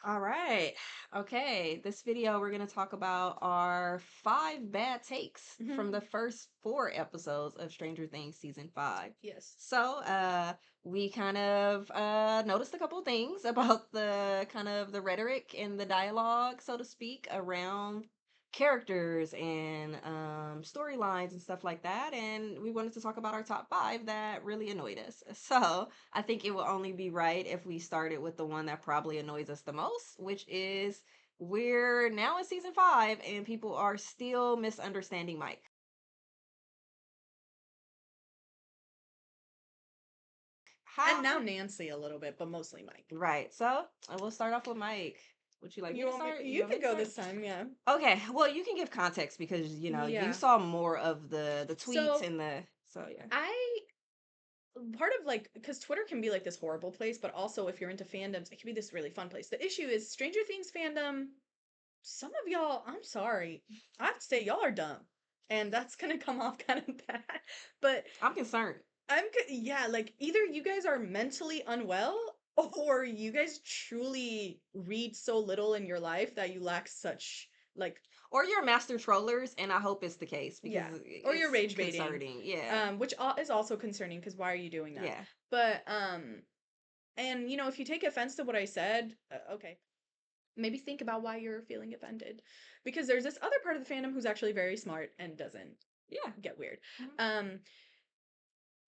All right. Okay. This video, we're going to talk about our 5 bad takes from the Mhm. first 4 episodes of Stranger Things season 5. Yes. So, we kind of noticed a couple of things about the kind of the rhetoric and the dialogue, so to speak, around characters and storylines and stuff like that. And we wanted to talk about our top 5 that really annoyed us. So, I think it will only be right if we started with the one that probably annoys us the most, which is we're now in season 5 and people are still misunderstanding Mike. And now How? Nancy a little bit, but mostly Mike. Right. So we'll start off with Mike. Would you like me You to want me? start? You You want me can to go start? this time, yeah. Okay. Well, you can give context because you Yeah. saw more of the tweets So and the so yeah. I part of like because Twitter can be like this horrible place, but also if you're into fandoms, it can be this really fun place. The issue is Stranger Things fandom. Some of y'all, I'm sorry, I have to say y'all are dumb, and that's gonna come off kind of bad. But I'm concerned. yeah, like either you guys are mentally unwell or you guys truly read so little in your life that you lack such like Or you're master trollers, and I hope it's the case because yeah, or you're it's rage baiting, concerning. Yeah. which is also concerning because why are you doing that? Yeah. But and if you take offense to what I said, okay, maybe think about why you're feeling offended, because there's this other part of the fandom who's actually very smart and doesn't Yeah. get weird. Mhm. Um,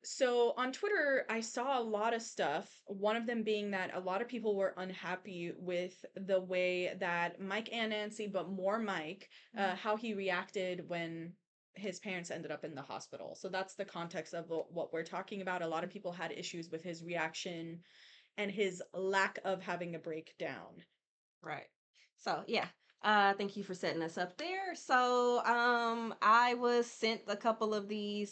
So on Twitter, I saw a lot of stuff. One of them being that a lot of people were unhappy with the way that Mike and Nancy, but more Mike, how he reacted when his parents ended up in the hospital. So that's the context of what we're talking about. A lot of people had issues with his reaction and his lack of having a breakdown. Right. So yeah. Thank you for setting us up there. So I was sent a couple of these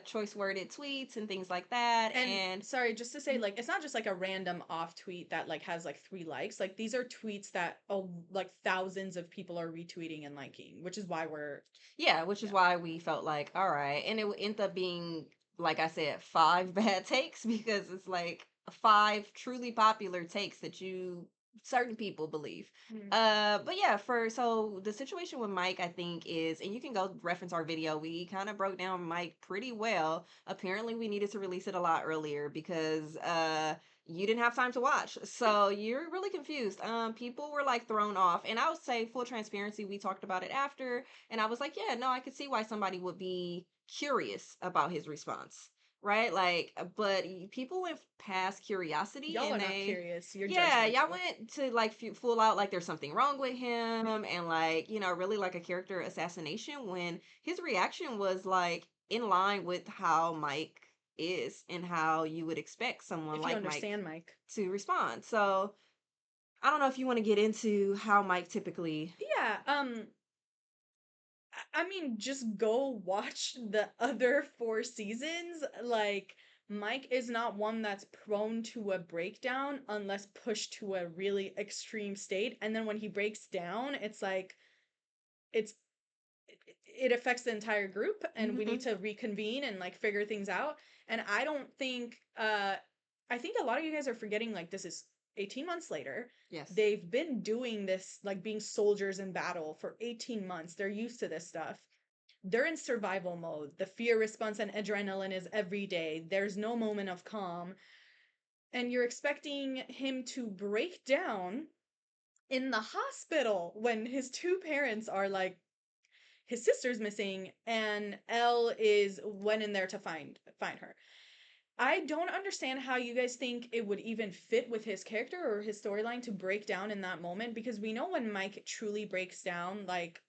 choice worded tweets and things like that. And And sorry, just to say, like, it's not just like a random off tweet that like has like 3 likes. Like these are tweets that like thousands of people are retweeting and liking, which is why we're yeah, which is yeah. why we felt like, all right. And it would end up being, like I said, 5 bad takes because it's like 5 truly popular takes that certain people believe. Mm. But yeah, so the situation with Mike, I think is, and you can go reference our video. We kind of broke down Mike pretty well. Apparently, we needed to release it a lot earlier because you didn't have time to watch, so you're really confused. People were like thrown off, and I would say full transparency. We talked about it after, and I was like, yeah, no, I could see why somebody would be curious about his response. Right, like, but people went past curiosity Y'all are and not they curious. You're yeah, y'all judgmental. went to like full out like there's something wrong with him and like, really like a character assassination when his reaction was like in line with how Mike is and how you would expect someone If you like Mike understand, Mike. to respond. So, I don't know if you want to get into how Mike typically. Yeah. I mean, just go watch the other 4 seasons. Like, Mike is not one that's prone to a breakdown unless pushed to a really extreme state. And then when he breaks down, it's like it's it affects the entire group and we need Mhm. to reconvene and like figure things out. And I don't think I think a lot of you guys are forgetting like this is 18 months later. Yes. They've been doing this like being soldiers in battle for 18 months. They're used to this stuff. They're in survival mode. The fear response and adrenaline is every day. There's no moment of calm. And you're expecting him to break down in the hospital when his 2 parents are like his sister's missing and Elle is went in there to find her. I don't understand how you guys think it would even fit with his character or his storyline to break down in that moment, because we know when Mike truly breaks down, like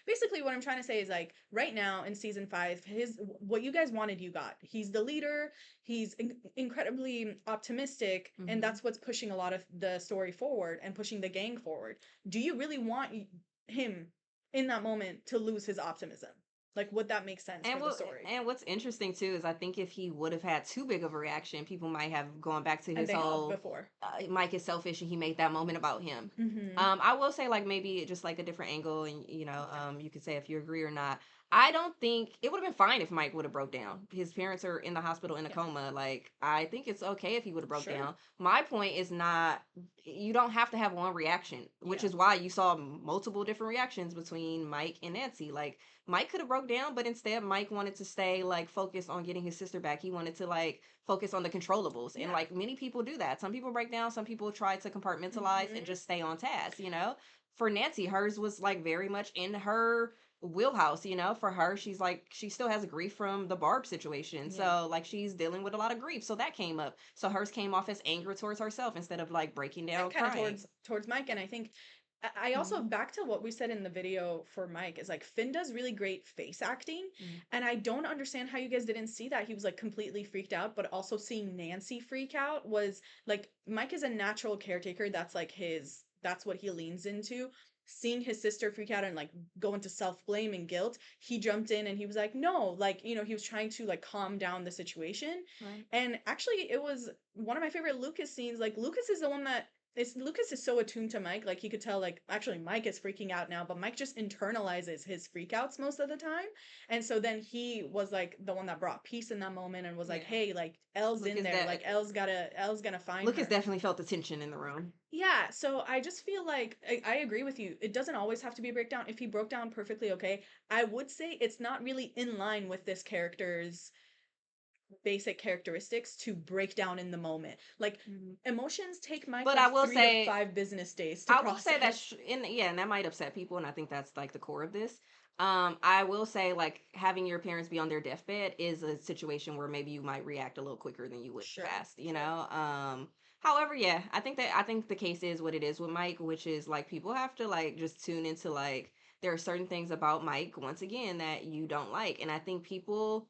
basically what I'm trying to say is like right now in season 5, his what you guys wanted you got. He's the leader, he's incredibly optimistic, and Mhm. that's what's pushing a lot of the story forward and pushing the gang forward. Do you really want him in that moment to lose his optimism? Like, would that make sense for And the what story? and what's interesting too is I think if he would have had too big of a reaction, people might have gone back to And his they have whole before. Mike is selfish and he made that moment about him. Mm-hmm. I will say like maybe just like a different angle, and you could say if you agree or not. I don't think it would have been fine if Mike would have broke down. His parents are in the hospital in a Yeah, coma. Like, I think it's okay if he would have broke sure. down. My point is not, you don't have to have one reaction, which Yeah. is why you saw multiple different reactions between Mike and Nancy. Like, Mike could have broke down, but instead Mike wanted to stay like focused on getting his sister back. He wanted to like focus on the controllables. And Yeah. like many people do that. Some people break down, some people try to compartmentalize and Mhm. just stay on task, you know? For Nancy, hers was like very much in her wheelhouse, you know. For her, she's like, she still has grief from the Barb situation, Yeah. so like she's dealing with a lot of grief, so that came up, so hers came off as anger towards herself instead of like breaking And down kind of crying. towards Mike. And I think I also, Mhm. back to what we said in the video for Mike, is like Finn does really great face acting, Mhm. and I don't understand how you guys didn't see that. He was like completely freaked out, but also seeing Nancy freak out was like, Mike is a natural caretaker. That's like his, that's what he leans into. Seeing his sister freak out and like go into self-blame and guilt, he jumped in and he was like, no, like, you know, he was trying to like calm down the situation. Right. And actually it was one of my favorite Lucas scenes. Like, Lucas is the one that, it's, Lucas is so attuned to Mike, like he could tell, like, actually Mike is freaking out now, but Mike just internalizes his freakouts most of the time. And so then he was like the one that brought peace in that moment and was like, Yeah. hey, like Elle's in Lucas there, like that Elle's gonna find Lucas her. definitely felt the tension in the room. Yeah, so I just feel like I agree with you. It doesn't always have to be a breakdown. If he broke down perfectly okay, I would say it's not really in line with this character's basic characteristics to break down in the moment. Like, Mhm. emotions take Mike But like 3 to 5 business days to I will say that, process. yeah, and that might upset people, and I think that's like the core of this. I will say, like, having your parents be on their deathbed is a situation where maybe you might react a little quicker than you would in the Sure, past, you sure. know. However, yeah, I think the case is what it is with Mike, which is like people have to like just tune into like there are certain things about Mike once again that you don't like, and I think people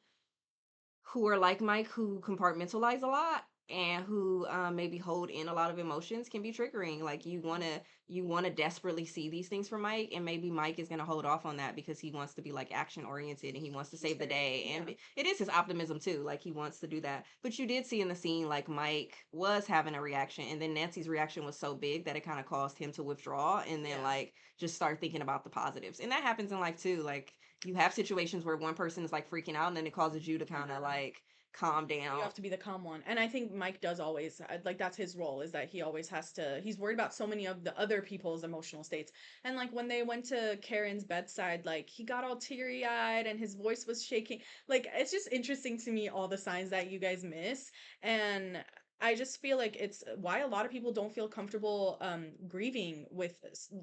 who are like Mike, who compartmentalize a lot and who maybe hold in a lot of emotions can be triggering. Like you wanna desperately see these things from Mike, and maybe Mike is gonna hold off on that because he wants to be like action oriented and he wants to He's save the very, day. And yeah. it is his optimism too. Like he wants to do that. But you did see in the scene like Mike was having a reaction, and then Nancy's reaction was so big that it kind of caused him to withdraw and then Yeah. like just start thinking about the positives. And that happens in life too. Like you have situations where one person is like freaking out and then it causes you to kind of Yeah. like calm You down. have to be the calm one. And I think Mike does always, like, that's his role, is that he always has to, he's worried about so many of the other people's emotional states. And like when they went to Karen's bedside, like he got all teary-eyed and his voice was shaking. Like, it's just interesting to me all the signs that you guys miss. And I just feel like it's why a lot of people don't feel comfortable grieving with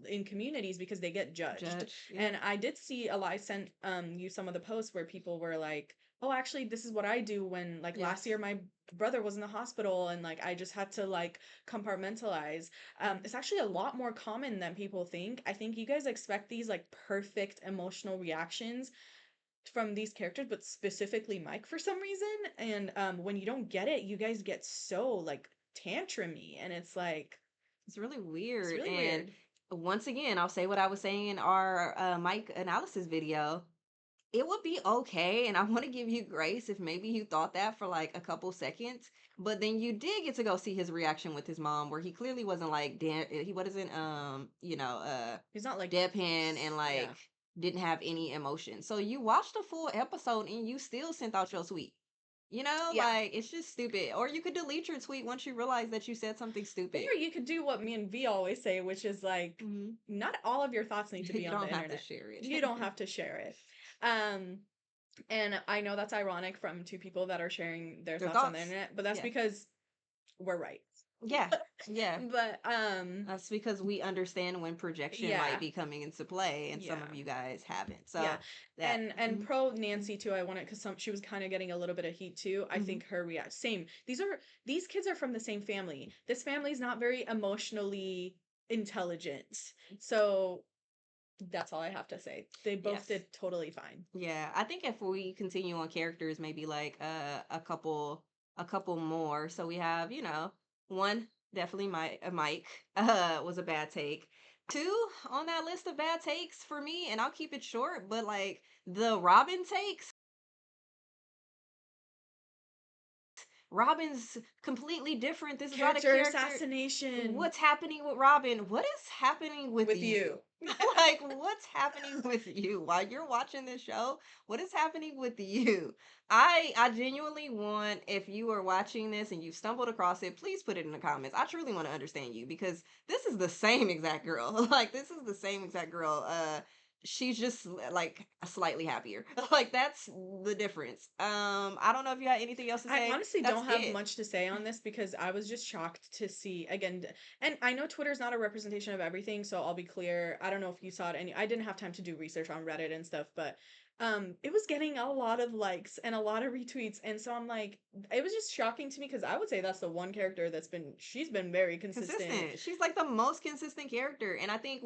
in communities, because they get judged. Judged, yeah. And I did see a lot, I sent you some of the posts where people were like, oh, actually, this is what I do when, like, last year Yes. my brother was in the hospital and like I just had to like compartmentalize. Mhm. It's actually a lot more common than people think. I think you guys expect these like perfect emotional reactions from these characters, but specifically Mike for some reason. And when you don't get it, you guys get so like tantrumy, and it's like, It's really it's weird. really And weird. once again, I'll say what I was saying in our Mike analysis video. It would be okay, and I want to give you grace if maybe you thought that for like a couple seconds, but then you did get to go see his reaction with his mom, where he clearly wasn't like he wasn't He's not like, deadpan and yeah. like didn't have any emotion. So you watched the full episode and you still sent out your tweet. You know, Yeah. like it's just stupid. Or you could delete your tweet once you realize that you said something Or stupid. you could do what me and V always say, which is like, Hmm. not all of your thoughts need to be You on the don't have to internet. share it. You don't have to share it. Um, and I know that's ironic from two people that are sharing their Their thoughts on the thoughts. internet, but that's Yeah. because we're right. Yeah. Yeah. But That's because we understand when projection might yeah, be coming into play, and some yeah. of you guys haven't. Yeah. So that. And Mhm. pro Nancy too, I want it because some, she was kind of getting a little bit of heat too. I Mhm. think her react same. These kids are from the same family. This family's not very emotionally intelligent. So that's all I have to say. They both Yes. did totally fine. Yeah. I think if we continue on characters, maybe like a couple more. So we have, you know, one definitely Mike was a bad take. Two on that list of bad takes for me, and I'll keep it short, but like the Robin takes Robin's completely different. This is not a Character character. assassination What's happening with Robin? What is happening with with you? you. Like, what's happening with you while you're watching this show? What is happening with you? I genuinely want, if you are watching this and you've stumbled across it, please put it in the comments. I truly want to understand you because this is the same exact girl. Like, this is the same exact girl. She's just like slightly happier. Like, that's the difference. I don't know if you had anything else to I say. honestly That's don't have it. much to say on this because I was just shocked to see again, and I know Twitter's not a representation of everything, so I'll be clear. I don't know if you saw it, and I didn't have time to do research on Reddit and stuff, but it was getting a lot of likes and a lot of retweets, and so I'm like, it was just shocking to me because I would say that's the one character she's been very consistent. Consistent. She's like the most consistent character. And I think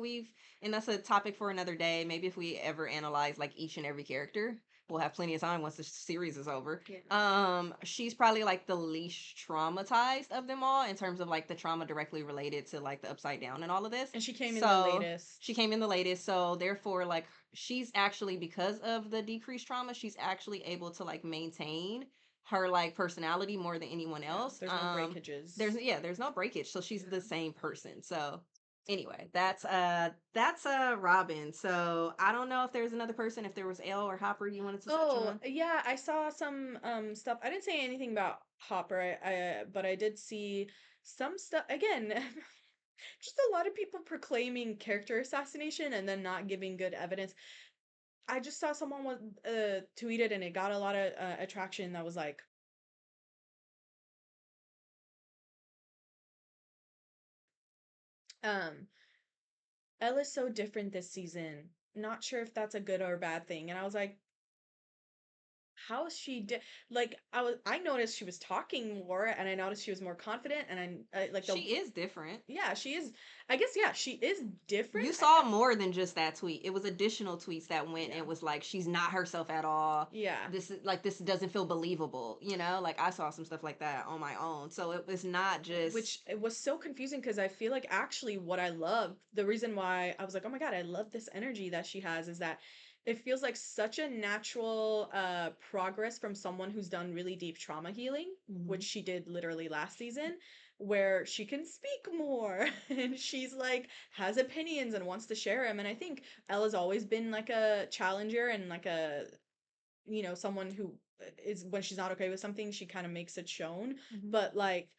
and that's a topic for another day. Maybe if we ever analyze like each and every character, we'll have plenty of time once the series is over. Yeah. She's probably like the least traumatized of them all in terms of like the trauma directly related to like the upside down and all of this. And she came in the So latest. she came in the latest. So therefore, like she's actually, because of the decreased trauma, she's actually able to like maintain her like personality more than anyone Yeah, else. there's no breakages. There's no breakage, so she's the same person. So anyway, that's Robin. So I don't know if there's another person, if there was L or Hopper you wanted to touch Oh, on. yeah, I saw some stuff. I didn't say anything about Hopper, but I did see some stuff again. Just a lot of people proclaiming character assassination and then not giving good evidence. I just saw someone was tweeted and it got a lot of attraction that was like, um, Ella's so different this season. Not sure if that's a good or a bad thing. And I was like, how is she like I noticed she was talking more and I noticed she was more confident and I like the She is different. yeah, she is. I guess yeah, she is different. You saw more than just that tweet. It was additional tweets that went Yeah. and was like, she's not herself at all. Yeah. This doesn't feel believable, you know? Like I saw some stuff like that on my own. So it was not just. Which it was so confusing because I feel like actually what I love, the reason why I was like, oh my God, I love this energy that she has is that it feels like such a natural progress from someone who's done really deep trauma healing, which Mhm. she did literally last season, where she can speak more and she's like has opinions and wants to share them. And I think Ella's always been like a challenger and like a someone who is when she's not okay with something, she kind of makes it shown. Mhm. But like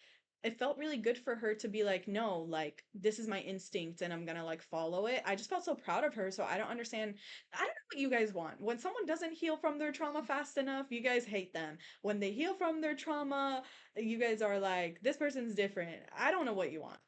it felt really good for her to be like, no, like this is my instinct and I'm gonna like follow it. I just felt so proud of her. So I don't understand. I don't know what you guys want. When someone doesn't heal from their trauma fast enough, you guys hate them. When they heal from their trauma, you guys are like, this person's different. I don't know what you want.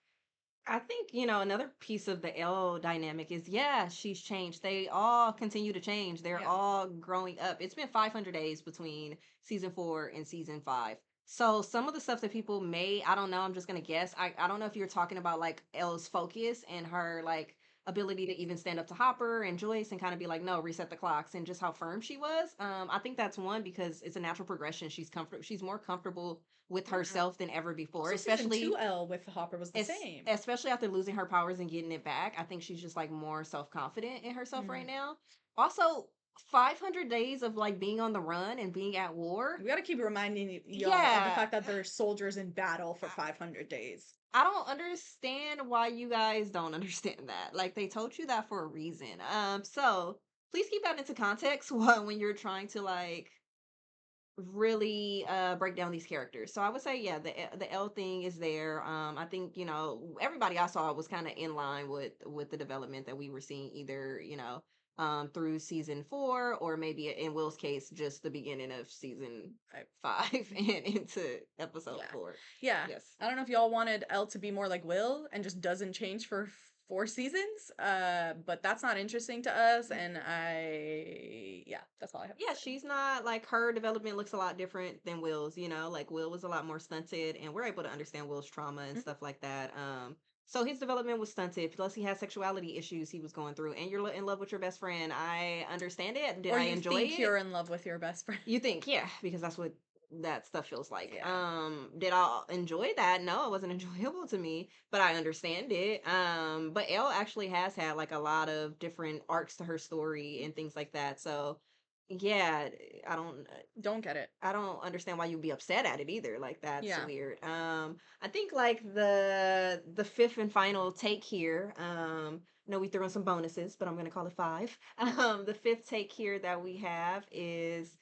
I think, another piece of the L dynamic is, yeah, she's changed. They all continue to change. They're Yeah. all growing up. It's been 500 days between season 4 and season 5. So some of the stuff that people may, I don't know, I'm just going to guess. I don't know if you're talking about like Elle's focus and her like ability to even stand up to Hopper and Joyce and kind of be like, no, reset the clocks, and just how firm she was. I think that's one because it's a natural progression. She's more comfortable with Yeah. herself than ever before, Also, season especially 2L with Hopper was the same. especially after losing her powers and getting it back. I think she's just like more self-confident in herself Mm. right now. Also, 500 days of like being on the run and being at war. We gotta keep reminding y'all of the Yeah. fact that there's soldiers in battle for 500 days. I don't understand why you guys don't understand that. Like they told you that for a reason. So please keep that into context when you're trying to like really break down these characters. So I would say yeah, the L thing is there. I think, everybody I saw was kind of in line with the development that we were seeing, either, through season 4 or maybe in Will's case just the beginning of season I, 5 and into episode yeah. 4. Yeah. Yes. I don't know if y'all wanted Elle to be more like Will and just doesn't change for 4 seasons. But that's not interesting to us. And yeah, that's all I have to Yeah, say. she's not like, her development looks a lot different than Will's, like Will was a lot more stunted and we're able to understand Will's trauma and Mhm. stuff like that. So his development was stunted. Plus he has sexuality issues he was going through, and you're in love with your best friend. I understand it. Did Or I you enjoy think it? you're in love with your best friend. You think, yeah, because that's what that stuff feels like. Yeah. Did I enjoy that? No, it wasn't enjoyable to me, but I understand it. But Elle actually has had like a lot of different arcs to her story and things like that. So, Yeah, I don't Don't get it. I don't understand why you'd be upset at it either. Like that's Yeah. weird. I think like the fifth and final take here. No, we threw in some bonuses, but I'm gonna call it five. The fifth take here that we have is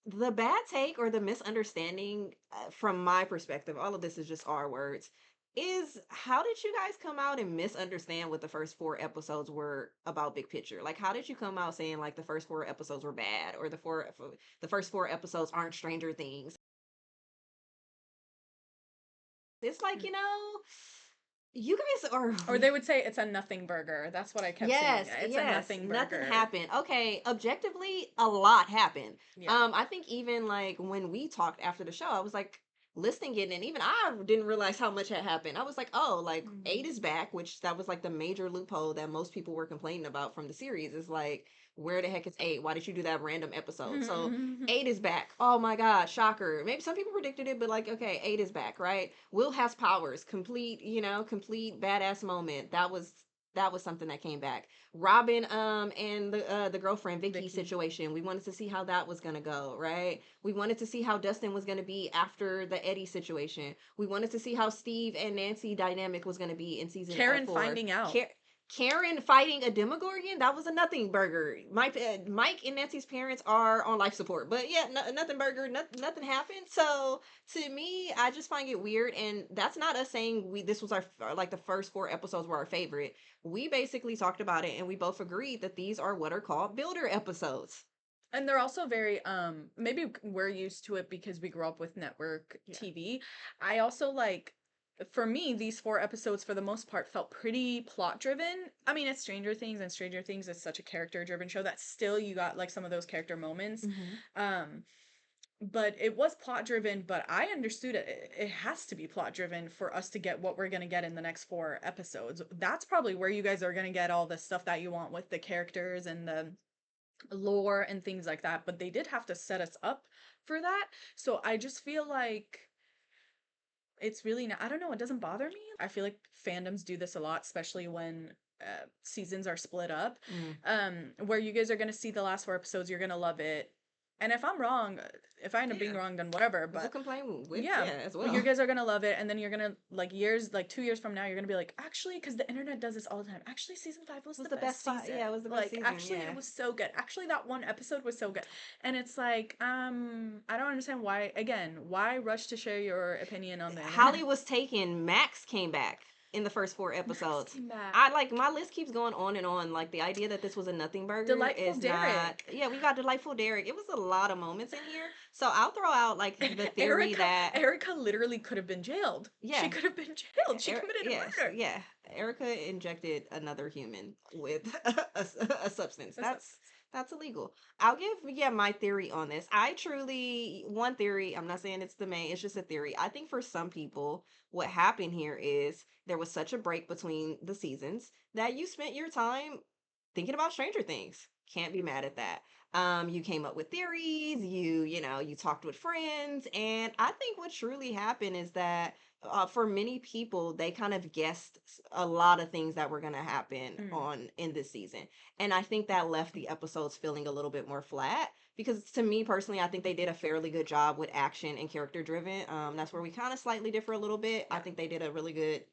the bad take or the misunderstanding, from my perspective. All of this is just our words. Is how did you guys come out and misunderstand what the first four episodes were about big picture? Like, how did you come out saying like the first four episodes were bad, or the first four episodes aren't Stranger Things? It's like, you guys are Or they would say it's a nothing burger. That's what I kept saying. yes, It's a yes, nothing nothing burger. happened. Okay, objectively, a lot happened. Yeah. I think even like when we talked after the show, I was like listening it, and even I didn't realize how much had happened. I was like, oh, like Mhm. eight is back, which that was like the major loophole that most people were complaining about from the series. Is like, where the heck is eight? Why did you do that random episode? So eight is back. Oh my god, shocker. Maybe some people predicted it, but like, okay, eight is back, right? Will has powers, complete, complete badass moment. That was something that came back. Robin and the girlfriend Vicky Vicky. situation. We wanted to see how that was gonna go, right? We wanted to see how Dustin was gonna be after the Eddie situation. We wanted to see how Steve and Nancy dynamic was gonna be in season Karen four. finding out. Karen fighting a Demogorgon, that was a nothing burger. Mike and Nancy's parents are on life support, but yeah, nothing burger, nothing happened. So to me, I just find it weird, and that's not us saying we this was our like the first four episodes were our favorite. We basically talked about it, and we both agreed that these are what are called builder episodes. And they're also very maybe we're used to it because we grew up with network Yeah. TV. I also like, for me, these four episodes for the most part felt pretty plot driven. I mean, it's Stranger Things, and Stranger Things is such a character driven show that still you got like some of those character moments. Mm-hmm. Um but it was plot driven, but I understood it has to be plot driven for us to get what we're going to get in the next four episodes. That's probably where you guys are going to get all the stuff that you want with the characters and the lore and things like that, but they did have to set us up for that. So I just feel like it's really not, I don't know, it doesn't bother me. I feel like fandoms do this a lot, especially when seasons are split up, Mm. where you guys are going to see the last four episodes, you're going to love it. And if I'm wrong, if I end up being Yeah, wrong, then whatever. we'll But complain with yeah, yeah as you well. guys are gonna love it, and then you're gonna like years, like 2 years from now, you're gonna be like, actually, because the internet does this all the time. Actually, season five was It was the the best best fight. season. Yeah, it was the best Like, season. actually, it Yeah. was so good. Actually, that one episode was so good, and it's like, I don't understand why. Again, why rush to share your opinion on the internet? Holly was taken. Max came back in the first four Max episodes. came back. I like my list keeps going on and on. Like the idea that this was a nothing burger Delightful is not. Derek. Yeah, we got delightful Derek. It was a lot of moments in here. So I'll throw out like the theory Erica, that Erica literally could have been jailed. She yeah, could have been jailed. She committed a yes, murder. yeah. Erica injected another human with a substance. That's That's illegal. I'll give yeah my theory on this. I truly one theory. I'm not saying it's the main. It's just a theory. I think for some people, what happened here is there was such a break between the seasons that you spent your time thinking about Stranger Things. Can't be mad at that. You came up with theories. You talked with friends, and I think what truly happened is that for many people, they kind of guessed a lot of things that were going to happen Mm, on in this season, and I think that left the episodes feeling a little bit more flat. Because to me personally, I think they did a fairly good job with action and character driven. That's where we kind of slightly differ a little bit. I yeah. think they did a really good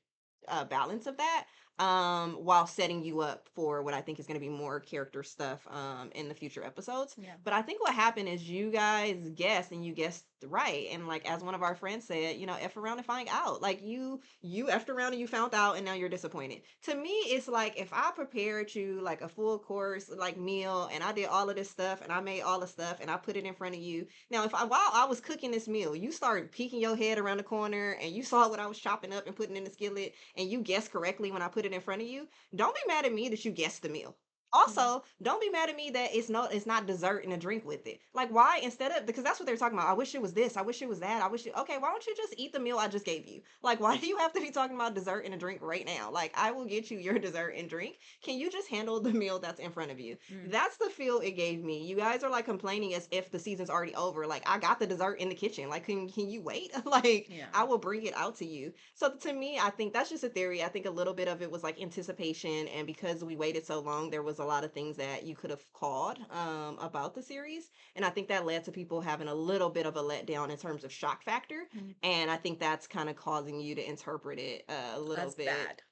balance of that, while setting you up for what I think is going to be more character stuff in the future episodes. Yeah. But I think what happened is you guys guessed, and you guessed right. And like as one of our friends said, F around and find out. Like you effed around and you found out, and now you're disappointed. To me, it's like if I prepared you like a full course like meal, and I did all of this stuff, and I made all the stuff, and I put it in front of you. Now, if I while I was cooking this meal, you started peeking your head around the corner and you saw what I was chopping up and putting in the skillet, and you guessed correctly when I put it in front of you, don't be mad at me that you guessed the meal. Mhm. Also, don't be mad at me that it's not dessert and a drink with it. Like why instead of because that's what they're talking about. I wish it was this. I wish it was that. I wish it okay, why don't you just eat the meal I just gave you? Like why do you have to be talking about dessert and a drink right now? Like I will get you your dessert and drink. Can you just handle the meal that's in front of you? Mm. That's the feel it gave me. You guys are like complaining as if the season's already over. Like I got the dessert in the kitchen. Like can you wait? Like Yeah. I will bring it out to you. So to me, I think that's just a theory. I think a little bit of it was like anticipation, and because we waited so long, there was a lot of things that you could have called about the series. And I think that led to people having a little bit of a letdown in terms of shock factor. Mhm. And I think that's kind of causing you to interpret it a little As bit bad.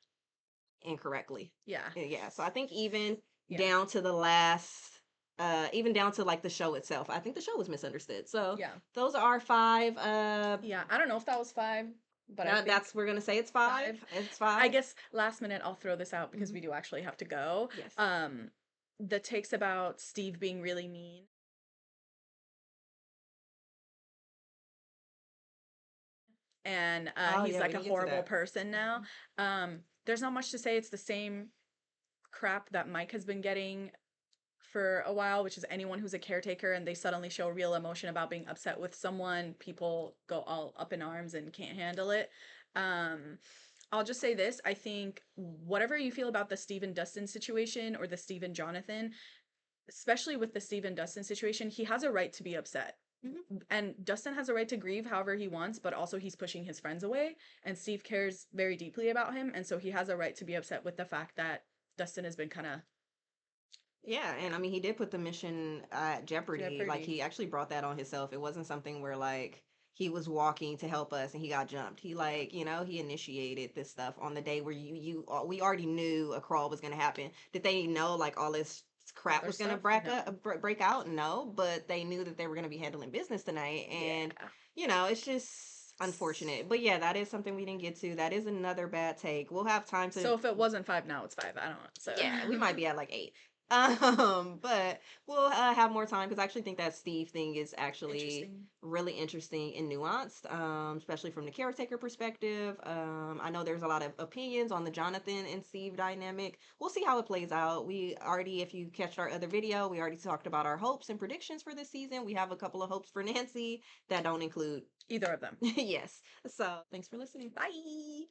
incorrectly. Yeah. Yeah. So I think even Yeah. down to the last, even down to like the show itself, I think the show was misunderstood. So Yeah. those are our five. Yeah. I don't know if that was five, but I think That's we're gonna say it's five. five. It's I five. guess last minute I'll throw this out because Mhm. we do actually have to go. Yes. The takes about Steve being really mean and Oh he's yeah, we like a didn't get to horrible that. person now. Mhm. There's not much to say. It's the same crap that Mike has been getting for a while, which is anyone who's a caretaker and they suddenly show real emotion about being upset with someone, people go all up in arms and can't handle it. Um, I'll just say this. I think whatever you feel about the Stephen Dustin situation or the Stephen Jonathan, especially with the Stephen Dustin situation, he has a right to be upset. Mhm. And Dustin has a right to grieve however he wants, but also he's pushing his friends away. And Steve cares very deeply about him. And so he has a right to be upset with the fact that Dustin has been kind of, Yeah, and yeah, I mean, he did put the mission at jeopardy. Like jeopardy. he actually brought that on himself. It wasn't something where like he was walking to help us and he got jumped. He Yeah. like, he initiated this stuff on the day where we already knew a crawl was going to happen. Did they know like all this crap Other was going to stuff? No. break out? No, but they knew that they were going to be handling business tonight, and Yeah. it's just unfortunate. But yeah, that is something we didn't get to. That is another bad take. We'll have time to. So if it wasn't five, now it's five. I don't know. So Yeah, we might be at like eight. But we'll have more time because I actually think that Steve thing is actually interesting. really interesting and nuanced, especially from the caretaker perspective. I know there's a lot of opinions on the Jonathan and Steve dynamic. We'll see how it plays out. We already, if you catched our other video, we already talked about our hopes and predictions for this season. We have a couple of hopes for Nancy that don't include Either of them. yes. So thanks for listening. Bye.